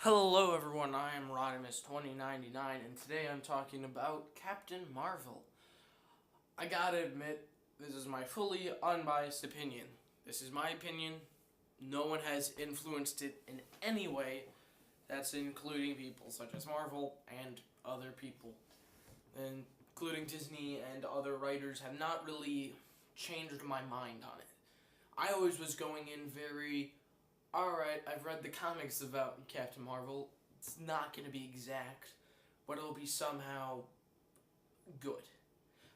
Hello everyone, I am Rodimus2099 and today I'm talking about Captain Marvel. I gotta admit, this is my fully unbiased opinion. This is my opinion. No one has influenced it in any way. That's including people such as Marvel and other people. Including Disney and other writers have not really changed my mind on it. I always was going in very, alright, I've read the comics about Captain Marvel. It's not going to be exact, but it'll be somehow good.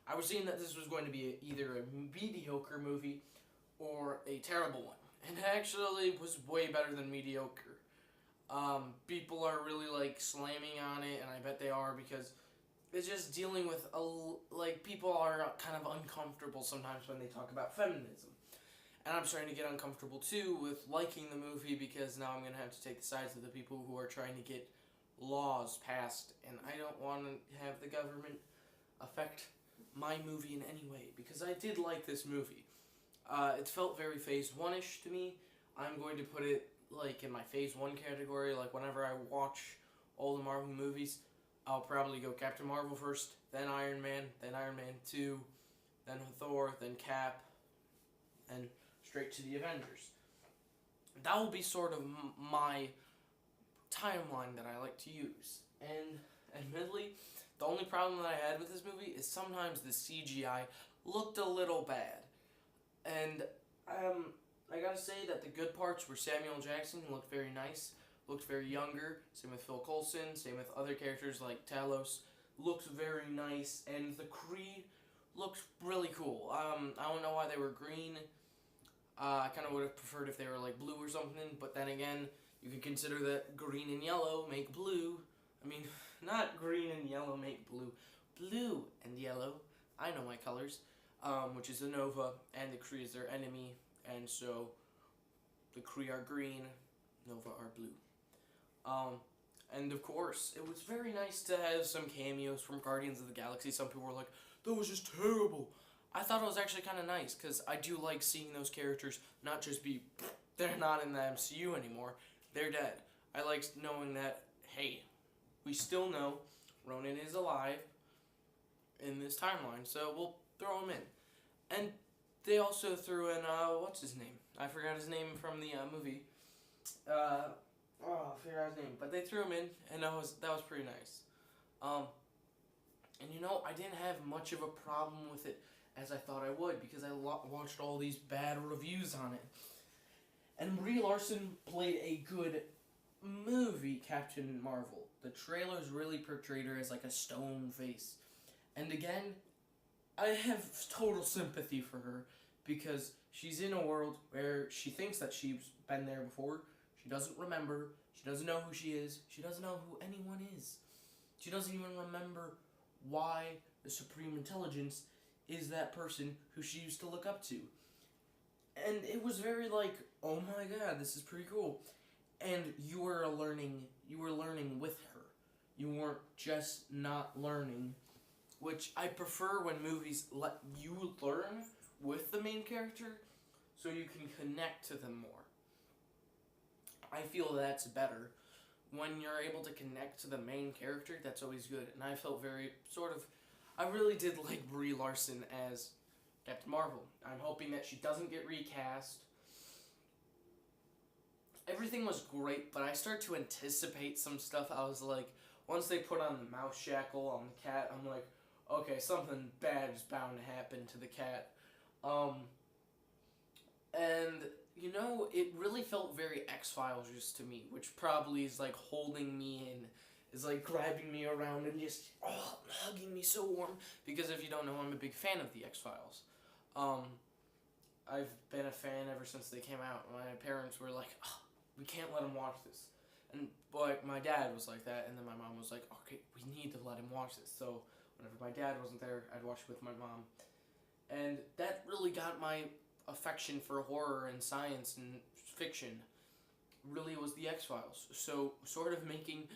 I was seeing that this was going to be either a mediocre movie or a terrible one. And it actually was way better than mediocre. People are really slamming on it, and I bet they are because it's just dealing with people are kind of uncomfortable sometimes when they talk about feminism. And I'm starting to get uncomfortable too with liking the movie because now I'm going to have to take the sides of the people who are trying to get laws passed. And I don't want to have the government affect my movie in any way because I did like this movie. It felt very Phase 1-ish to me. I'm going to put it in my Phase 1 category. Whenever I watch all the Marvel movies, I'll probably go Captain Marvel first, then Iron Man 2, then Thor, then Cap, and straight to the Avengers. That will be sort of my timeline that I like to use. And admittedly, the only problem that I had with this movie is sometimes the CGI looked a little bad. And I gotta say that the good parts were Samuel Jackson looked very nice, looked very younger, same with Phil Coulson, same with other characters like Talos, looked very nice, and the Kree looked really cool. I don't know why they were green. I kind of would have preferred if they were blue or something, but then again, you can consider that green and yellow make blue. I mean, not green and yellow make blue. Blue and yellow, I know my colors, which is the Nova, and the Kree is their enemy, and so the Kree are green, Nova are blue. And of course, it was very nice to have some cameos from Guardians of the Galaxy. Some people were like, that was just terrible. I thought it was actually kind of nice, because I do like seeing those characters not just be, they're not in the MCU anymore, they're dead. I like knowing that, hey, we still know Ronan is alive in this timeline, so we'll throw him in. And they also threw in, what's his name? I forgot his name from the movie. I forgot his name, but they threw him in, and that was pretty nice. And I didn't have much of a problem with it as I thought I would, because I watched all these bad reviews on it. And Brie Larson played a good movie, Captain Marvel. The trailers really portrayed her as a stone face. And again, I have total sympathy for her, because she's in a world where she thinks that she's been there before. She doesn't remember. She doesn't know who she is. She doesn't know who anyone is. She doesn't even remember why the Supreme Intelligence is that person who she used to look up to. And it was very oh my god, this is pretty cool. And you were learning with her. You weren't just not learning, which I prefer when movies let you learn with the main character so you can connect to them more. I feel that's better. When you're able to connect to the main character, that's always good. And I felt very I really did like Brie Larson as Captain Marvel. I'm hoping that she doesn't get recast. Everything was great, but I start to anticipate some stuff. I was once they put on the mouse shackle on the cat, I'm like, okay, something bad is bound to happen to the cat. And, it really felt very X-Files just to me, which probably is holding me in, is grabbing me around and just hugging me so warm, because if you don't know, I'm a big fan of the X-Files. I've been a fan ever since they came out. My parents were like, we can't let him watch this. And my dad was like that, and then my mom was like, okay, we need to let him watch this. So whenever my dad wasn't there, I'd watch it with my mom. And that really got my affection for horror and science and fiction. Really was the X-Files. So sort of making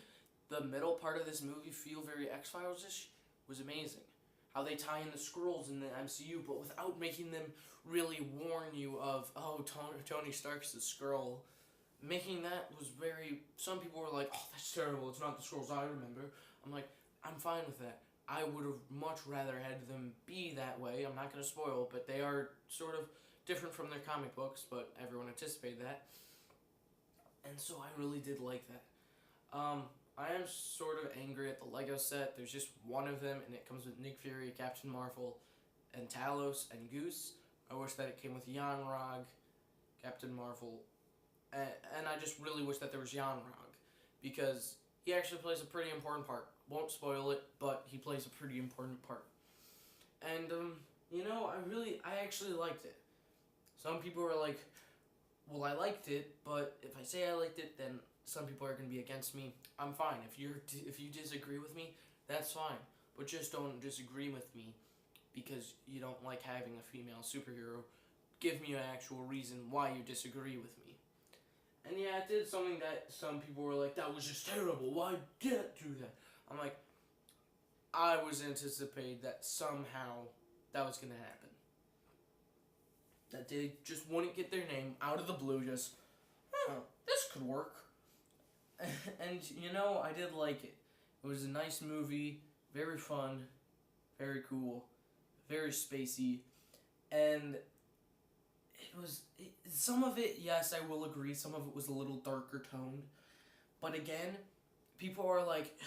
the middle part of this movie feel very X-Files-ish was amazing. How they tie in the Skrulls in the MCU, but without making them really warn you of, oh, Tony Stark's the Skrull. making that was very, some people were like, oh, that's terrible, it's not the scrolls I remember. I'm like, I'm fine with that. I would have much rather had them be that way. I'm not going to spoil, but they are sort of different from their comic books, but everyone anticipated that. And so I really did like that. I am sort of angry at the Lego set. There's just one of them, and it comes with Nick Fury, Captain Marvel, and Talos, and Goose. I wish that it came with Yon-Rogg, Captain Marvel, and I just really wish that there was Yon-Rogg, because he actually plays a pretty important part. Won't spoil it, but he plays a pretty important part. And, I actually liked it. Some people were like, well, I liked it, but if I say I liked it, then some people are going to be against me. I'm fine. If you disagree with me, that's fine. But just don't disagree with me because you don't like having a female superhero. Give me an actual reason why you disagree with me. And yeah, it did something that some people were like, that was just terrible. Why did it do that? I'm like, I was anticipating that somehow that was going to happen. That they just wouldn't get their name out of the blue, just, this could work. And, I did like it. It was a nice movie, very fun, very cool, very spacey, and some of it, yes, I will agree, some of it was a little darker toned, but again, people are like,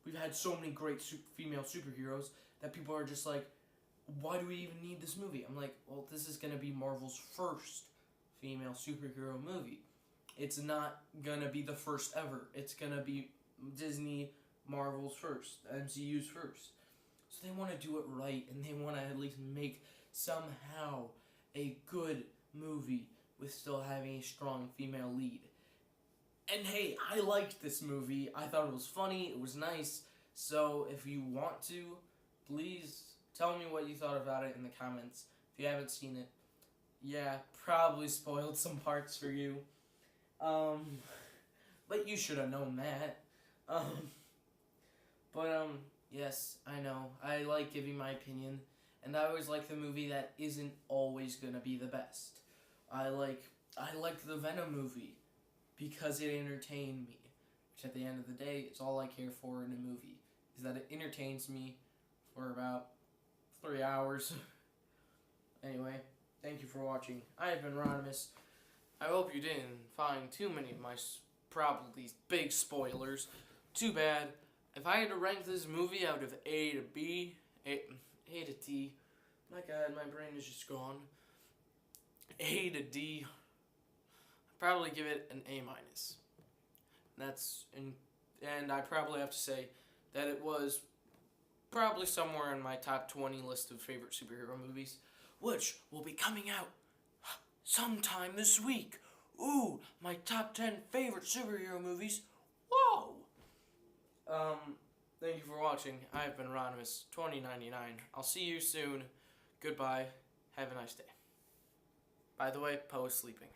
we've had so many great female superheroes that people are just like, why do we even need this movie? I'm like, well, this is going to be Marvel's first female superhero movie. It's not going to be the first ever. It's going to be Disney, Marvel's first, MCU's first. So they want to do it right, and they want to at least make somehow a good movie with still having a strong female lead. And hey, I liked this movie. I thought it was funny. It was nice. So if you want to, please tell me what you thought about it in the comments. If you haven't seen it, yeah, probably spoiled some parts for you. But you should have known that. Yes, I know. I like giving my opinion, and I always like the movie that isn't always gonna be the best. I liked the Venom movie because it entertained me, which at the end of the day is all I care for in a movie, is that it entertains me for about 3 hours. Anyway, thank you for watching. I have been Rodimus. I hope you didn't find too many of my probably big spoilers. Too bad. If I had to rank this movie out of A to B, A to T, my god, my brain is just gone. A to D, I'd probably give it an A-. And I probably have to say that it was probably somewhere in my top 20 list of favorite superhero movies, which will be coming out sometime this week. Ooh, my top 10 favorite superhero movies. Whoa! Thank you for watching. I've been Rodimus 2099. I'll see you soon. Goodbye. Have a nice day. By the way, Poe is sleeping.